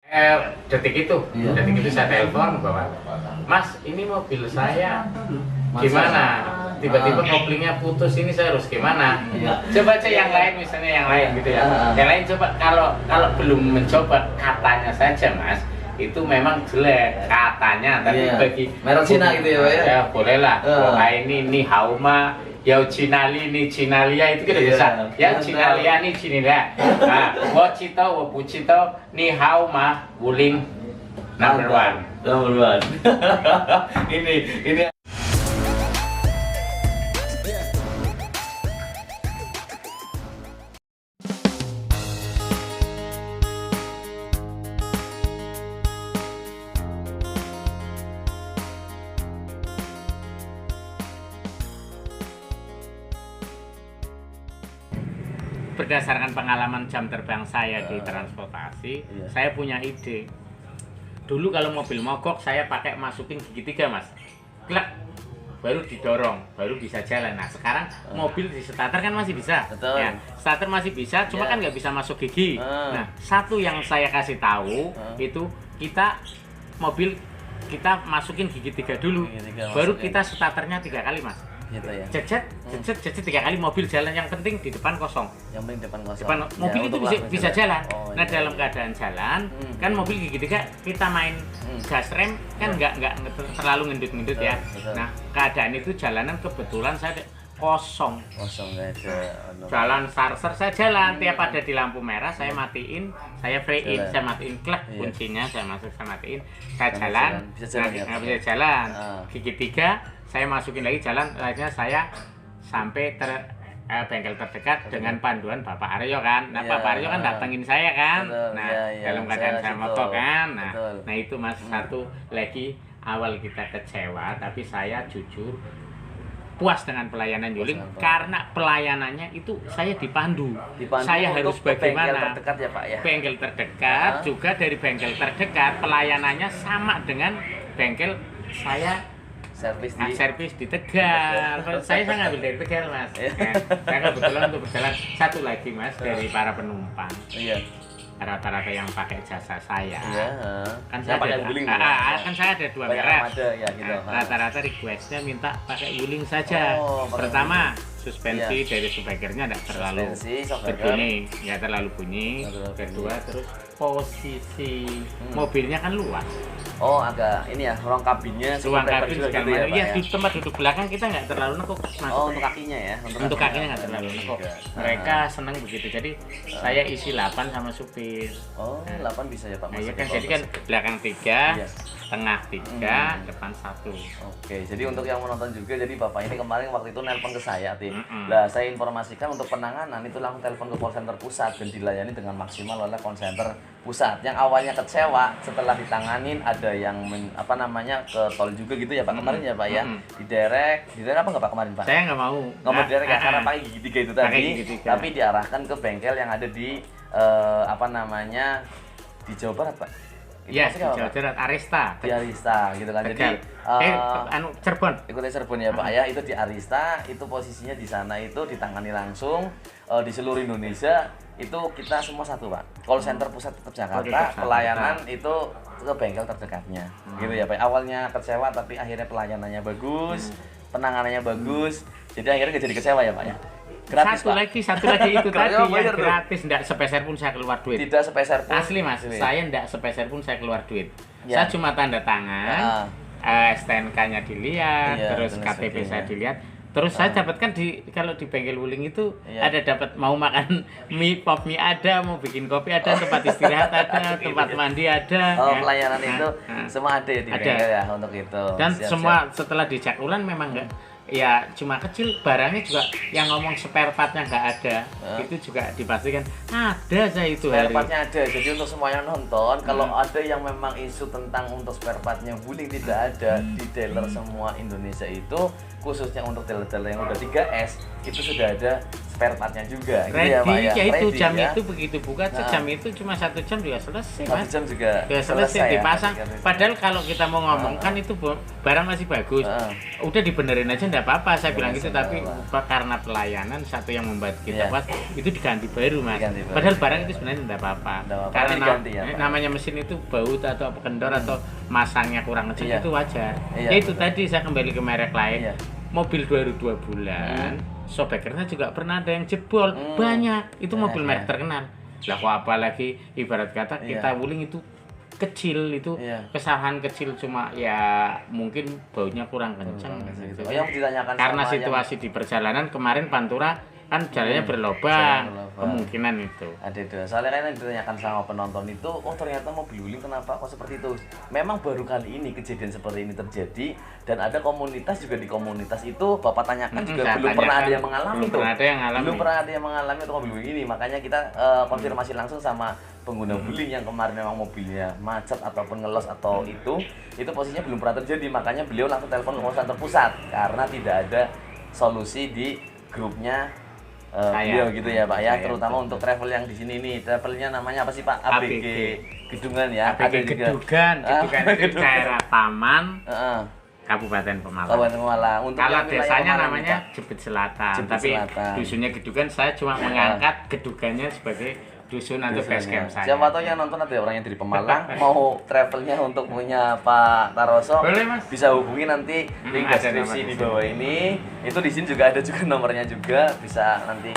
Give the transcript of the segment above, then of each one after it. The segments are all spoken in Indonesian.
Detik itu, detik itu saya telepon bahwa Mas, ini mobil saya gimana? Tiba-tiba koplingnya putus, ini saya harus gimana? Coba aja yang lain, misalnya yang lain gitu ya. Yang lain coba kalau belum mencoba katanya saja Mas, itu memang jelek katanya. Tapi bagi merek Cina gitu ya Pak ya? Ya boleh lah. Wah ini Hauma, ya Cinali ini Cinalia itu kita bisa. Ya Cinalia ini Cinalia. Nah, Wocito, Wopucito, ni Hauma, Wuling, number one. ini Berdasarkan pengalaman jam terbang saya di transportasi, saya punya ide. Dulu kalau mobil mogok saya pakai masukin gigi 3 Mas, klek, baru didorong, baru bisa jalan. Nah sekarang mobil di starter kan masih bisa. Ya, starter masih bisa, cuma kan nggak bisa masuk gigi. Nah satu yang saya kasih tahu itu mobil kita masukin gigi 3 dulu, baru kita starternya 3 kali Mas. Gitu ya. Jejet 3 kali mobil jalan, yang penting di depan kosong. Yang penting depan kosong. Mobil itu bisa jalan. Nah dalam keadaan jalan kan mobil gigi 3 kita main gas rem kan nggak terlalu ngendut ya. Nah keadaan itu jalanan kebetulan saya kosong nggak ada. Jalan sarser saya jalan, tiap ada di lampu merah saya matiin, saya free in, saya matiin klek kuncinya, saya masuk, saya matiin, saya jalan, nggak bisa jalan. Gigi 3 saya masukin lagi jalan, akhirnya saya sampai bengkel terdekat dengan panduan Bapak Aryo kan. Nah Bapak Aryo kan datengin saya kan. Dalam keadaan saya mogok kan. Nah itu Mas, satu lagi awal kita kecewa, tapi saya jujur puas dengan pelayanan Wuling karena pelayanannya itu saya dipandu saya harus bagaimana. Bengkel terdekat ya Pak ya. Bengkel terdekat juga, dari bengkel terdekat pelayanannya sama dengan bengkel saya servis di Tegal. Saya ngambil dari Tegal Mas. Saya kebetulan untuk berjalan. Satu lagi Mas, dari para penumpang. Rata-rata yang pakai jasa saya. Kan saya ada 2 merek. Rata-rata requestnya minta pakai Wuling saja. Pertama, suspensi dari subwoofernya tidak terlalu berbunyi, nggak terlalu bunyi. Kedua, terus posisi mobilnya kan luas. Agak ini ya, ruang kabinnya, ruang kabin segala macam. Iya, di tempat duduk belakang kita nggak terlalu nekuk. Untuk kakinya ya? Untuk kakinya nggak terlalu nekuk. Mereka senang begitu. Jadi saya isi 8 sama supir. 8 bisa ya Pak? Nah, iya kan, jadi kan belakang 3, tengah 3, depan 1. Oke, jadi untuk yang menonton juga, jadi Bapak ini kemarin waktu itu nelpon ke saya, Nah, saya informasikan untuk penanganan itu langsung telepon ke call center pusat dan dilayani dengan maksimal oleh call center pusat. Yang awalnya kecewa, setelah ditanganin ada yang ke tol juga gitu ya Pak kemarin ya Pak ya. Diderek apa nggak Pak kemarin Pak? Saya nggak mau. Nggak mau diderek ya, karena pakai gigi 3 itu tadi. Tapi diarahkan ke bengkel yang ada di di Jawa Barat Pak. Iya, di Jawa Barat, Arista. Di Arista gitu kan. Jadi Cirebon. Ikutnya Cirebon ya Pak ya, itu di Arista, itu posisinya di sana itu ditangani langsung di seluruh Indonesia. Itu kita semua satu Pak. Call center pusat tetap Jakarta, pelayanan itu ke bengkel terdekatnya. Gitu ya Pak. Awalnya kecewa tapi akhirnya pelayanannya bagus, penanganannya bagus. Jadi akhirnya nggak jadi kecewa ya Pak ya. Gratis, satu lagi itu tadi yang gratis, enggak sepeser pun saya keluar duit. Tidak sepeser pun. Asli Mas, saya enggak sepeser pun saya keluar duit. Saya cuma tanda tangan, STNK-nya dilihat, terus KTP saya dilihat. Terus saya dapatkan kalau di bengkel Wuling itu ada dapat mau makan mie ada, mau bikin kopi ada, tempat istirahat ada, tempat mandi ada. Pelayanan itu semua ada ya di bengkel ya untuk itu. Dan semua setelah dicek ulang memang enggak. Ya cuma kecil, barangnya juga yang ngomong spare partnya nggak ada, itu juga dipastikan ada saya itu. Spare partnya ada, jadi untuk semua yang nonton, kalau ada yang memang isu tentang untuk spare partnya Wuling tidak ada di dealer semua Indonesia itu, khususnya untuk dealer-dealer yang udah 3S itu sudah ada spare partnya juga. Ready, gitu ya, Pak, ya. itu Ready, jam ya. itu begitu buka sejam itu cuma 1 jam juga selesai, 1 Mas. jam juga Ya selesai ya. dipasang. Padahal kalau kita mau ngomong kan itu barang masih bagus. Udah dibenerin aja enggak apa-apa saya bilang gitu, tapi karena pelayanan satu yang membuat kita puas itu diganti baru, Mas. Diganti baru. Padahal barang itu sebenarnya enggak apa-apa. Karena diganti, ya, Pak. namanya mesin itu baut atau kendor atau masangnya kurang kecil itu wajar. Ya itu tadi saya kembali ke merek lain. Mobil baru 2 bulan, shockbreakernya juga pernah ada yang jebol, banyak. Itu mobil merek terkenal. Lah kok apalagi ibarat kata kita wuling itu kecil, itu kesalahan kecil cuma ya mungkin baunya kurang kencang gitu. Yang ditanyakan Karena sama situasi di perjalanan kemarin Pantura kan jalannya berlobang, kemungkinan itu. Ada itu. Soalnya kan yang ditanyakan sama penonton itu, oh ternyata mobil wuling kenapa kok seperti itu? Memang baru kali ini kejadian seperti ini terjadi dan ada komunitas juga di komunitas itu Bapak tanyakan juga belum pernah ada yang mengalami itu. Belum pernah ada yang mengalami itu mobil wuling ini. Makanya kita konfirmasi langsung sama pengguna wuling yang kemarin memang mobilnya macet ataupun ngelos atau itu posisinya belum pernah terjadi. Makanya beliau langsung telepon ke call center pusat karena tidak ada solusi di grupnya beliau gitu ya Pak ya, terutama untuk travel yang di sini nih, travelnya namanya apa sih Pak? ABG Gedungan ya. ABG Gedungan itu daerah Taman Kabupaten Pemalang. Kabupaten Pemalang. Untuk kalau desanya namanya Jepit Selatan, tapi Selatan. Dusunnya Gedungan saya cuma mengangkat Gedungannya sebagai dusun atau base camp saya. Siapa tahu yang nonton ada orang yang dari Pemalang mau travelnya untuk punya Pak Taroso, boleh, Mas. Bisa hubungi nanti link deskripsi di bawah ini. Itu di sini juga ada juga nomornya juga, bisa nanti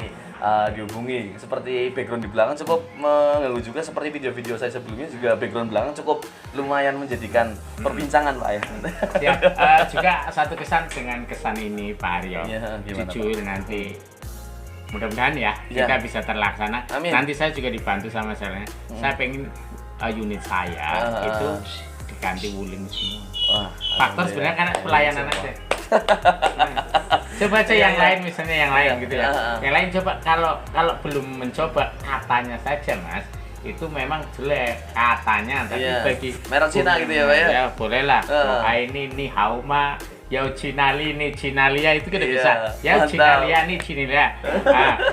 dihubungi. Seperti background di belakang cukup mengganggu juga, seperti video-video saya sebelumnya juga background belakang cukup lumayan menjadikan perbincangan Pak ya. Ya, juga satu kesan dengan kesan ini Pak Aryo. Ya, jujur Pak? nanti mudah-mudahan ya kita bisa terlaksana. Amin. Nanti saya juga dibantu sama saya. Saya pengen unit saya itu diganti wuling semua. Faktor sebenarnya karena pelayanan aja. Coba aja yang lain, misalnya yang lain gitu ya. Yang lain coba kalau belum mencoba katanya saja Mas, itu memang jelek katanya, tapi bagi merek Cina gitu ya Pak ya. Ya boleh lah. Ini nih Hauma Yau Cinali nih Cinalia itu kita bisa. Yau Cinalia nih Cinalia.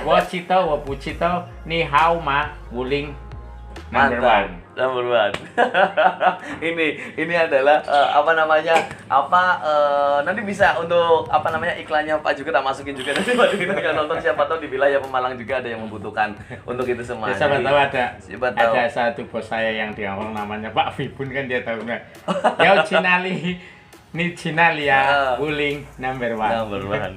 Wachito Wapuchito nih Hauma wuling number one. Number one. ini adalah nanti bisa untuk iklannya Pak juga tak masukin juga nanti waktu kita nonton, siapa tahu di wilayah Pemalang juga ada yang membutuhkan untuk itu semua. Ya, siapa tahu ada satu bos saya yang di Hongkong namanya Pak Vibun kan, dia tahu nggak? Yau Cinali nih Cinalia wuling number one. Number one.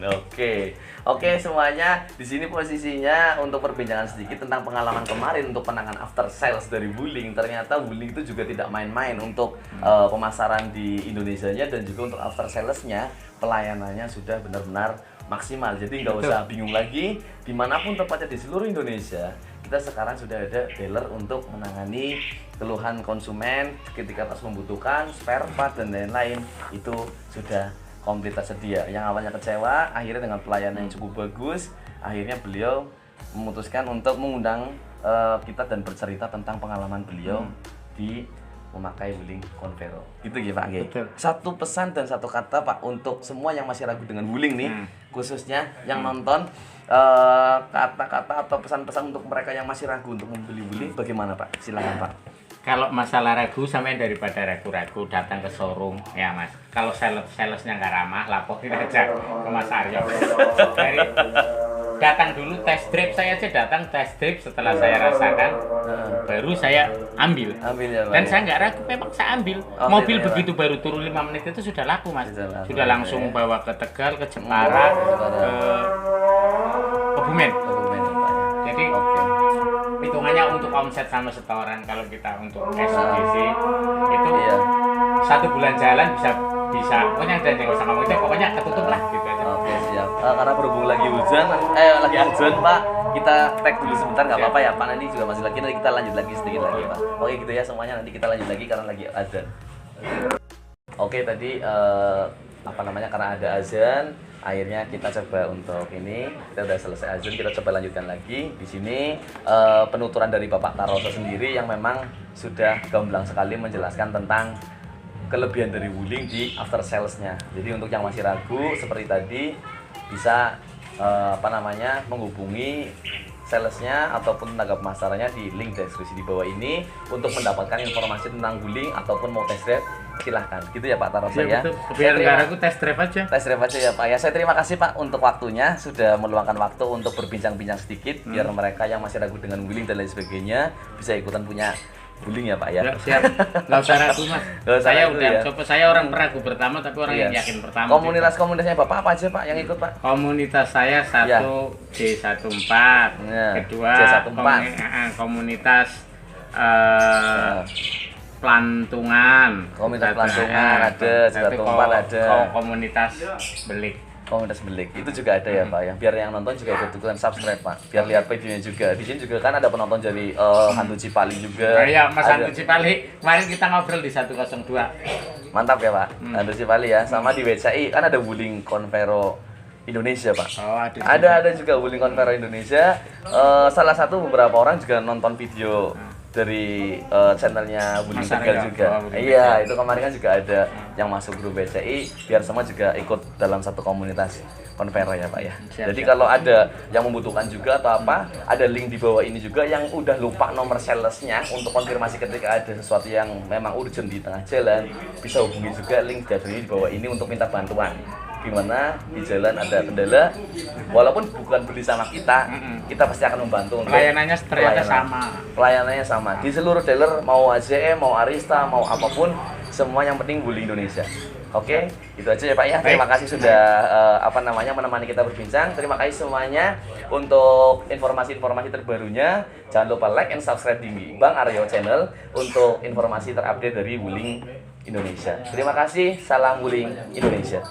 Oke semuanya, di sini posisinya untuk perbincangan sedikit tentang pengalaman kemarin untuk penanganan after sales dari wuling. Ternyata wuling itu juga tidak main-main untuk pemasaran di Indonesianya, dan juga untuk after salesnya pelayanannya sudah benar-benar maksimal. Jadi nggak usah bingung lagi, dimanapun tepatnya di seluruh Indonesia kita sekarang sudah ada dealer untuk menangani keluhan konsumen ketika pas membutuhkan spare part dan lain-lain. Itu sudah komplit tersedia. Yang awalnya kecewa, akhirnya dengan pelayanan yang cukup bagus, akhirnya beliau memutuskan untuk mengundang kita dan bercerita tentang pengalaman beliau di memakai wuling Convero. Gitu ya Pak. Betul. Satu pesan dan satu kata Pak untuk semua yang masih ragu dengan wuling nih, khususnya yang nonton, kata-kata atau pesan-pesan untuk mereka yang masih ragu untuk membeli wuling bagaimana Pak? Silakan Pak. Kalau masalah ragu, sampai daripada ragu-ragu datang ke showroom ya Mas. Kalau salesnya nggak ramah, laporin aja ke Mas Aryo. Datang dulu test drive, saya aja datang test drive, setelah saya rasakan baru saya ambil. Ya, Pak. Dan saya nggak ragu, memang saya ambil. Mobil begitu baru turun 5 menit itu sudah laku Mas. Sudah langsung bawa ke Tegal, ke Jepara, ke Kebumen. Jadi hitungannya untuk omset sama setoran, kalau kita untuk SBC itu 1 bulan jalan bisa pokoknya jangan usah ngomong itu, pokoknya ketutup lah gitu aja. Oke siap. Karena berhubung lagi hujan, lagi azan Pak, kita tag dulu sebentar nggak apa-apa ya Pak, nanti juga masih lagi, nanti kita lanjut lagi sedikit lagi Pak. Oke gitu ya semuanya, nanti kita lanjut lagi karena lagi azan. Oke tadi karena ada azan, akhirnya kita coba untuk ini, kita udah selesai azan, kita coba lanjutkan lagi. Di sini penuturan dari Bapak Taroso sendiri yang memang sudah gamblang sekali menjelaskan tentang kelebihan dari Wuling di after sales-nya. Jadi untuk yang masih ragu seperti tadi bisa menghubungi salesnya ataupun tenaga pemasarannya di link deskripsi di bawah ini untuk mendapatkan informasi tentang Wuling ataupun mau test drive, silahkan gitu ya Pak Tarosa ya. Biar nggak ragu, test drive aja. Tes drive aja ya Pak ya. Saya terima kasih Pak untuk waktunya, sudah meluangkan waktu untuk berbincang-bincang sedikit biar mereka yang masih ragu dengan Wuling dan lain sebagainya bisa ikutan punya Wuling ya Pak ya. Ya, siap. Nggak usah ragu Mas. Nggak usah Saya ragu, udah ya. coba, saya orang peragu pertama tapi orang yang yakin pertama. Komunitasnya Bapak apa aja Pak yang ikut Pak? Komunitas saya satu J14, Ya, kedua J14. Komunitas pelantungan. Komunitas Satu, pelantungan ada, satu J14 ada. Komunitas belik. Komunitas belik itu juga ada ya Pak ya, biar yang nonton juga ikut-ikutan subscribe Pak, biar lihat videonya juga. Di sini juga kan ada penonton dari Hantu Cipali juga. Oh iya Mas Ada. Hantu Cipali, kemarin kita ngobrol di 102. Mantap ya Pak, Hantu Cipali ya. Sama di WCI kan ada Wuling Convero Indonesia Pak. Oh, ada. Ada juga Wuling Convero Indonesia. Salah satu beberapa orang juga nonton video dari channelnya Wuling Mas Tegal Aryo. juga. Oh, Wuling Iya, Tegal. itu kemarin kan juga ada yang masuk grup BCI, biar semua juga ikut dalam satu komunitas Convero ya Pak ya. Siap, Jadi siap. kalau ada yang membutuhkan juga atau apa, ada link di bawah ini juga yang udah lupa nomor salesnya untuk konfirmasi ketika ada sesuatu yang memang urgent di tengah jalan, bisa hubungi juga link di bawah ini untuk minta bantuan. Gimana di jalan ada kendala, walaupun bukan beli sama kita, kita pasti akan membantu untuk Pelayanannya ternyata sama. Pelayanannya sama di seluruh dealer, mau AJM, mau Arista, mau apapun, semua yang penting Wuling Indonesia. Oke, itu aja ya Pak ya. Terima kasih sudah menemani kita berbincang. Terima kasih semuanya untuk informasi-informasi terbarunya. Jangan lupa like and subscribe di Bang Aryo Channel untuk informasi terupdate dari Wuling Indonesia. Terima kasih, salam Wuling Indonesia.